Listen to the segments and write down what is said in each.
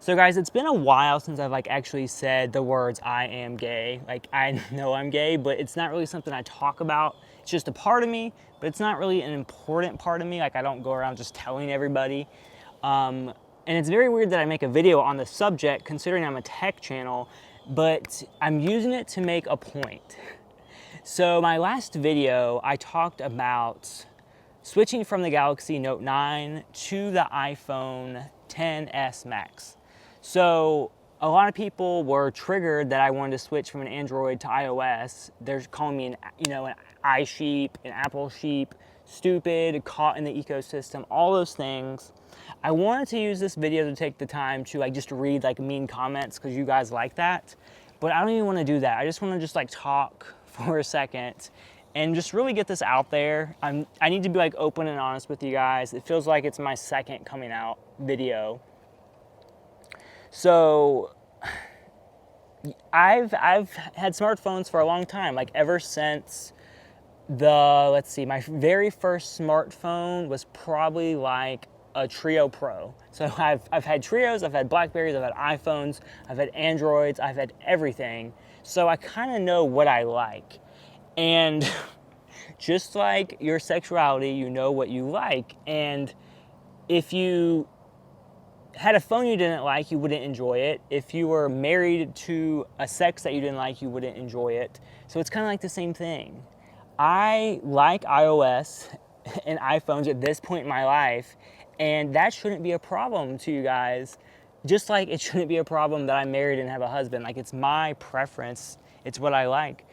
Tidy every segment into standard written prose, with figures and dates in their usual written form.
So guys, it's been a while since I've actually said the words I am gay. I know I'm gay, but it's not really something I talk about. It's just a part of me, but it's not really an important part of me. I don't go around just telling everybody. And it's very weird that I make a video on the subject considering I'm a tech channel, but I'm using it to make a point. So my last video, I talked about switching from the Galaxy Note 9 to the iPhone XS Max. So a lot of people were triggered that I wanted to switch from an Android to iOS. They're calling me an iSheep, an Apple sheep, stupid, caught in the ecosystem, all those things. I wanted to use this video to take the time to just read mean comments because you guys like that. But I don't even want to do that. I just want to talk for a second and just really get this out there. I need to be open and honest with you guys. It feels like it's my second coming out video. So I've had smartphones for a long time, ever since my very first smartphone was probably a Trio Pro. So I've had Trios, I've had Blackberries, I've had iPhones, I've had Androids, I've had everything. So I kind of know what I like. And just like your sexuality, you know what you like. And if you had a phone you didn't like, you wouldn't enjoy it. If you were married to a sex that you didn't like, you wouldn't enjoy it. So it's kind of the same thing. I like iOS and iPhones at this point in my life, and that shouldn't be a problem to you guys. Just like it shouldn't be a problem that I'm married and have a husband. It's my preference. It's what I like.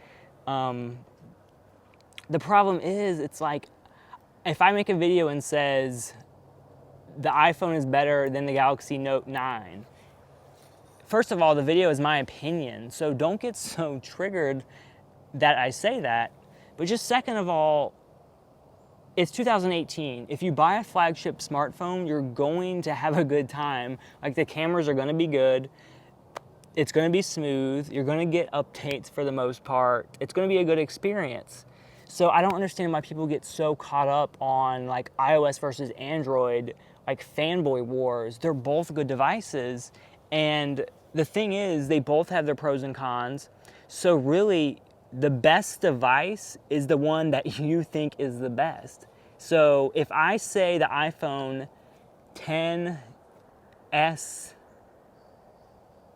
The problem is, if I make a video and says the iPhone is better than the Galaxy Note 9, first of all, the video is my opinion, so don't get so triggered that I say that. But just second of all, it's 2018. If you buy a flagship smartphone, you're going to have a good time. The cameras are going to be good. It's going to be smooth. You're going to get updates for the most part. It's going to be a good experience. So I don't understand why people get so caught up on iOS versus Android, fanboy wars. They're both good devices. And the thing is, they both have their pros and cons. So really, the best device is the one that you think is the best. So if I say the iPhone XS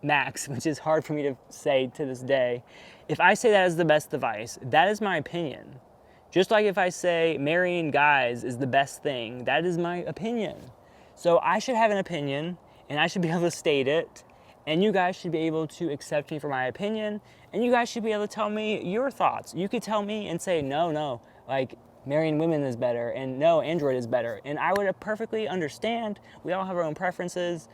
Max, which is hard for me to say to this day, if I say that is the best device, that is my opinion. Just like if I say marrying guys is the best thing, that is my opinion. So I should have an opinion, and I should be able to state it, and you guys should be able to accept me for my opinion, and you guys should be able to tell me your thoughts. You could tell me and say, no, marrying women is better, and no, Android is better. And I would perfectly understand. We all have our own preferences.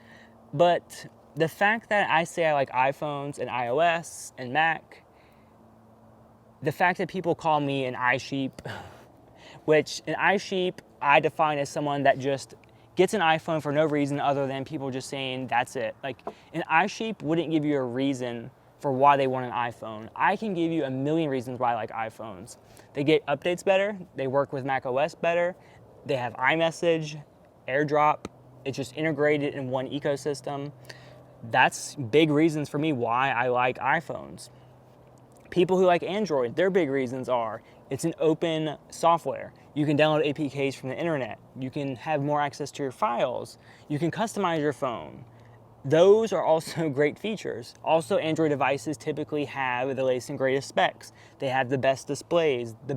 But the fact that I say I like iPhones and iOS and Mac, the fact that people call me an iSheep, which an iSheep I define as someone that just gets an iPhone for no reason other than people just saying that's it. An iSheep wouldn't give you a reason for why they want an iPhone. I can give you a million reasons why I like iPhones. They get updates better, they work with macOS better, they have iMessage, AirDrop, it's just integrated in one ecosystem. That's big reasons for me why I like iPhones. People who like Android, their big reasons are it's an open software. You can download APKs from the internet. You can have more access to your files. You can customize your phone. Those are also great features. Also, Android devices typically have the latest and greatest specs. They have the best displays, the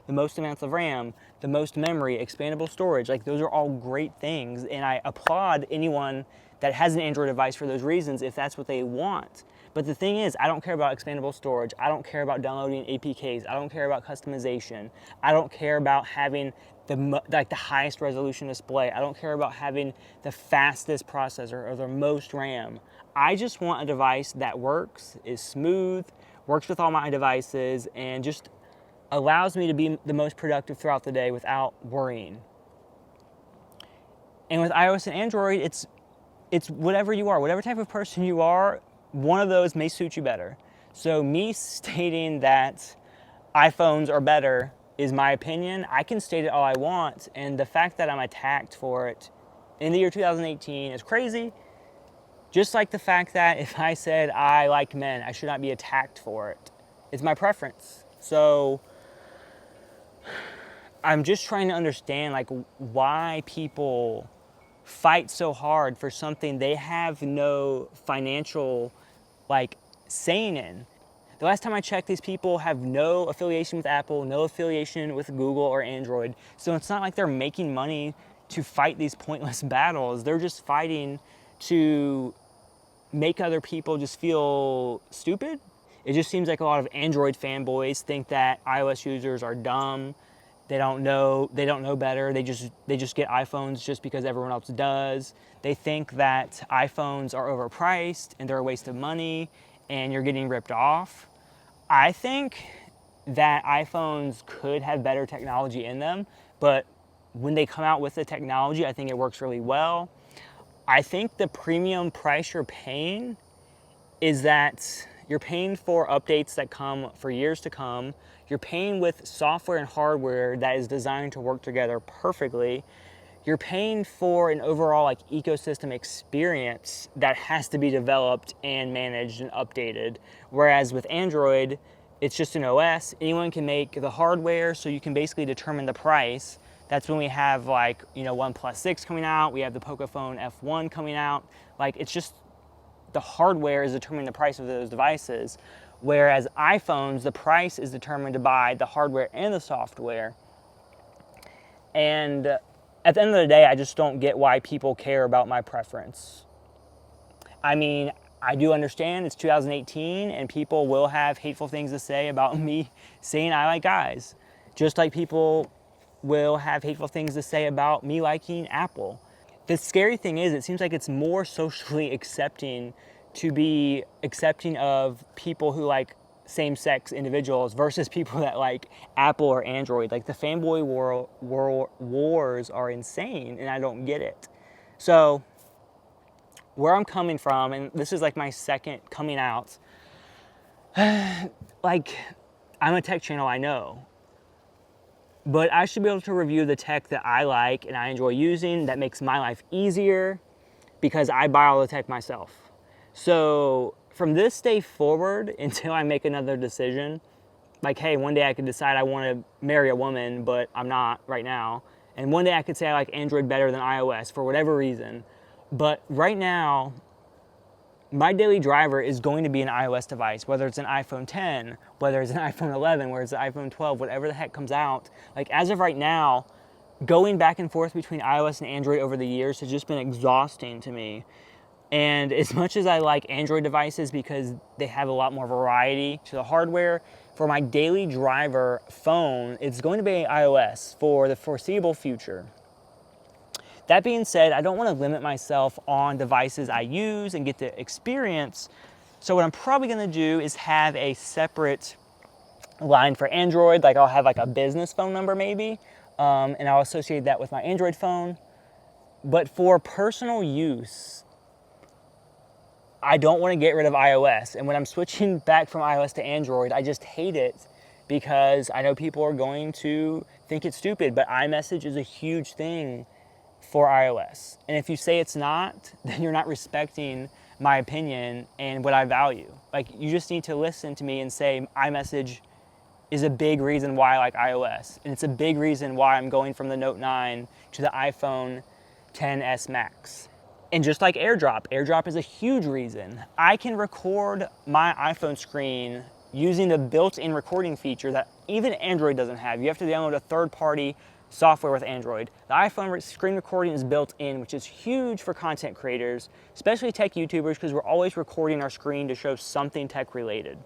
most amounts of RAM, the most memory, expandable storage. Those are all great things, and I applaud anyone that has an Android device for those reasons if that's what they want. But the thing is, I don't care about expandable storage. I don't care about downloading APKs. I don't care about customization. I don't care about having the highest resolution display. I don't care about having the fastest processor or the most RAM. I just want a device that works, is smooth, works with all my devices, and just allows me to be the most productive throughout the day without worrying. And with iOS and Android, it's whatever you are, whatever type of person you are, one of those may suit you better. So me stating that iPhones are better is my opinion. I can state it all I want, and the fact that I'm attacked for it in the year 2018 is crazy. Just like the fact that if I said I like men, I should not be attacked for it. It's my preference. So I'm just trying to understand like why people fight so hard for something they have no financial like saying in. The last time I checked, these people have no affiliation with Apple, no affiliation with Google or Android. So it's not like they're making money to fight these pointless battles. They're just fighting to make other people just feel stupid. It just seems like a lot of Android fanboys think that iOS users are dumb. They don't know better. They just get iPhones just because everyone else does. They think that iPhones are overpriced and they're a waste of money and you're getting ripped off. I think that iPhones could have better technology in them, but when they come out with the technology, I think it works really well. I think the premium price you're paying is that you're paying for updates that come for years to come. You're paying with software and hardware that is designed to work together perfectly. You're paying for an overall like ecosystem experience that has to be developed and managed and updated. Whereas with Android, it's just an OS. Anyone can make the hardware, so you can basically determine the price. That's when we have like, OnePlus 6 coming out. We have the Pocophone F1 coming out. Like, it's just the hardware is determining the price of those devices. Whereas iPhones, the price is determined by the hardware and the software. And at the end of the day, I just don't get why people care about my preference. I mean, I do understand it's 2018 and people will have hateful things to say about me saying I like guys. Just like people will have hateful things to say about me liking Apple. The scary thing is, it seems like it's more socially accepting to be accepting of people who like same-sex individuals versus people that like Apple or Android. Like the fanboy wars are insane and I don't get it. So where I'm coming from, and this is like my second coming out, like I'm a tech channel, I know, but I should be able to review the tech that I like and I enjoy using that makes my life easier because I buy all the tech myself. So from this day forward until I make another decision, like, hey, one day I could decide I want to marry a woman, but I'm not right now. And one day I could say I like Android better than iOS for whatever reason. But right now, my daily driver is going to be an iOS device, whether it's an iPhone 10, whether it's an iPhone 11, whether it's an iPhone 12, whatever the heck comes out. Like as of right now, going back and forth between iOS and Android over the years has just been exhausting to me. And as much as I like Android devices because they have a lot more variety to the hardware, for my daily driver phone, it's going to be iOS for the foreseeable future. That being said, I don't want to limit myself on devices I use and get the experience. So what I'm probably going to do is have a separate line for Android. Like I'll have like a business phone number maybe, and I'll associate that with my Android phone. But for personal use, I don't want to get rid of iOS. And when I'm switching back from iOS to Android, I just hate it because I know people are going to think it's stupid, but iMessage is a huge thing for iOS. And if you say it's not, then you're not respecting my opinion and what I value. Like you just need to listen to me and say iMessage is a big reason why I like iOS. And it's a big reason why I'm going from the Note 9 to the iPhone XS Max. And just like AirDrop, AirDrop is a huge reason. I can record my iPhone screen using the built-in recording feature that even Android doesn't have. You have to download a third-party software with Android. The iPhone screen recording is built in, which is huge for content creators, especially tech YouTubers, because we're always recording our screen to show something tech-related.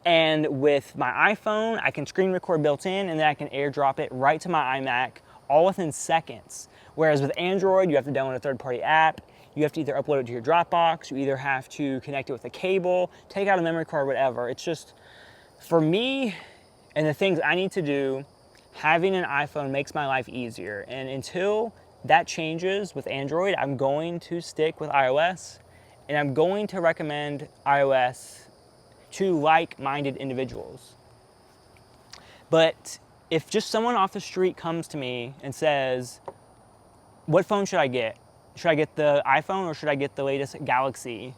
And with my iPhone, I can screen record built in, and then I can AirDrop it right to my iMac, all within seconds. Whereas with Android, you have to download a third-party app, you have to either upload it to your Dropbox, you either have to connect it with a cable, take out a memory card, whatever. It's just, for me and the things I need to do, having an iPhone makes my life easier. And until that changes with Android, I'm going to stick with iOS, and I'm going to recommend iOS to like-minded individuals. But if just someone off the street comes to me and says, what phone should I get? should I get the iPhone or should I get the latest Galaxy?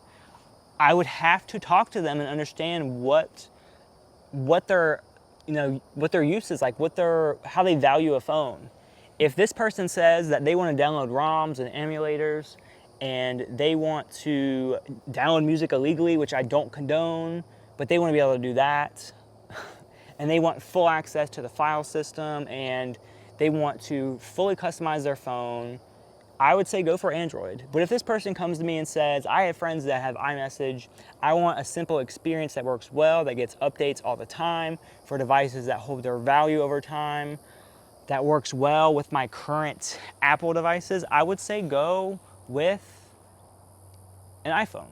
I would have to talk to them and understand what their, what their use is like, how they value a phone. If this person says that they want to download ROMs and emulators and they want to download music illegally, which I don't condone, but they want to be able to do that, and they want full access to the file system and they want to fully customize their phone, I would say go for Android. But if this person comes to me and says, I have friends that have iMessage, I want a simple experience that works well, that gets updates all the time for devices that hold their value over time, that works well with my current Apple devices, I would say go with an iPhone.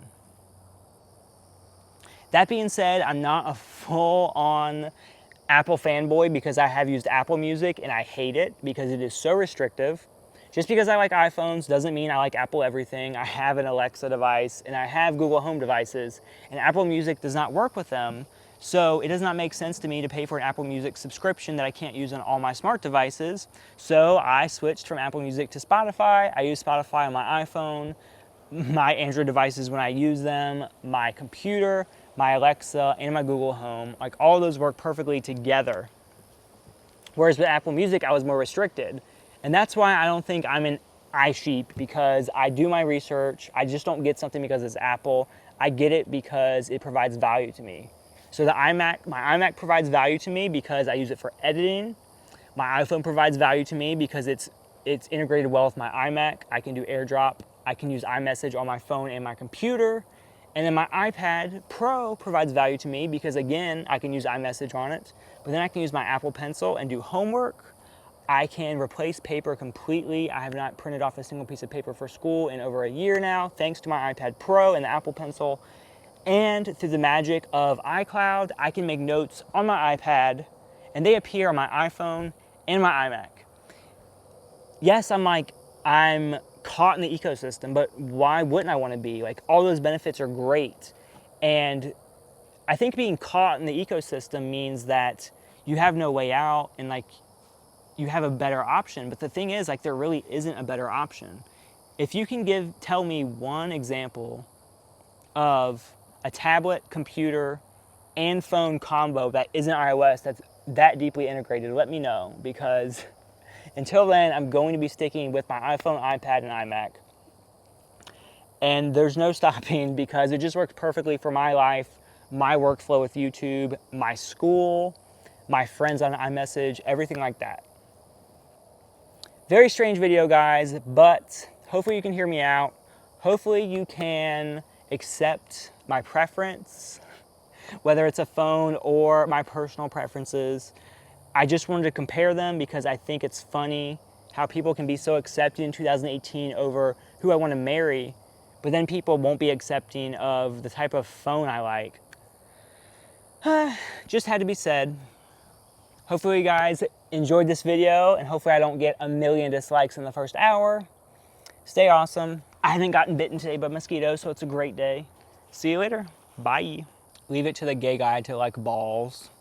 That being said, I'm not a full-on Apple fanboy because I have used Apple Music and I hate it because it is so restrictive. Just because I like iPhones doesn't mean I like Apple everything. I have an Alexa device and I have Google Home devices, and Apple Music does not work with them. So it does not make sense to me to pay for an Apple Music subscription that I can't use on all my smart devices. So I switched from Apple Music to Spotify. I use Spotify on my iPhone, my Android devices when I use them, my computer, my Alexa, and my Google Home. Like, all those work perfectly together. Whereas with Apple Music, I was more restricted. And that's why I don't think I'm an iSheep, because I do my research. I just don't get something because it's Apple. I get it because it provides value to me. So my iMac provides value to me because I use it for editing. My iPhone provides value to me because it's integrated well with my iMac. I can do AirDrop. I can use iMessage on my phone and my computer. And then my iPad Pro provides value to me because, again, I can use iMessage on it. But then I can use my Apple Pencil and do homework. I can replace paper completely. I have not printed off a single piece of paper for school in over a year now, thanks to my iPad Pro and the Apple Pencil. And through the magic of iCloud, I can make notes on my iPad, and they appear on my iPhone and my iMac. Yes, I'm caught in the ecosystem, but why wouldn't I want to be? Like, all those benefits are great. And I think being caught in the ecosystem means that you have no way out, and you have a better option. But the thing is, there really isn't a better option. If you can tell me one example of a tablet, computer, and phone combo that isn't iOS, that's that deeply integrated, let me know, because until then, I'm going to be sticking with my iPhone, iPad, and iMac. And there's no stopping because it just works perfectly for my life, my workflow with YouTube, my school, my friends on iMessage, everything like that. Very strange video, guys, but hopefully you can hear me out. Hopefully you can accept my preference, whether it's a phone or my personal preferences. I just wanted to compare them because I think it's funny how people can be so accepting in 2018 over who I want to marry, but then people won't be accepting of the type of phone I like. Just had to be said. Hopefully you guys enjoyed this video, and hopefully I don't get 1 million dislikes in the first hour. Stay awesome. I haven't gotten bitten today by mosquitoes, so it's a great day. See you later. Bye. Leave it to the gay guy to like balls.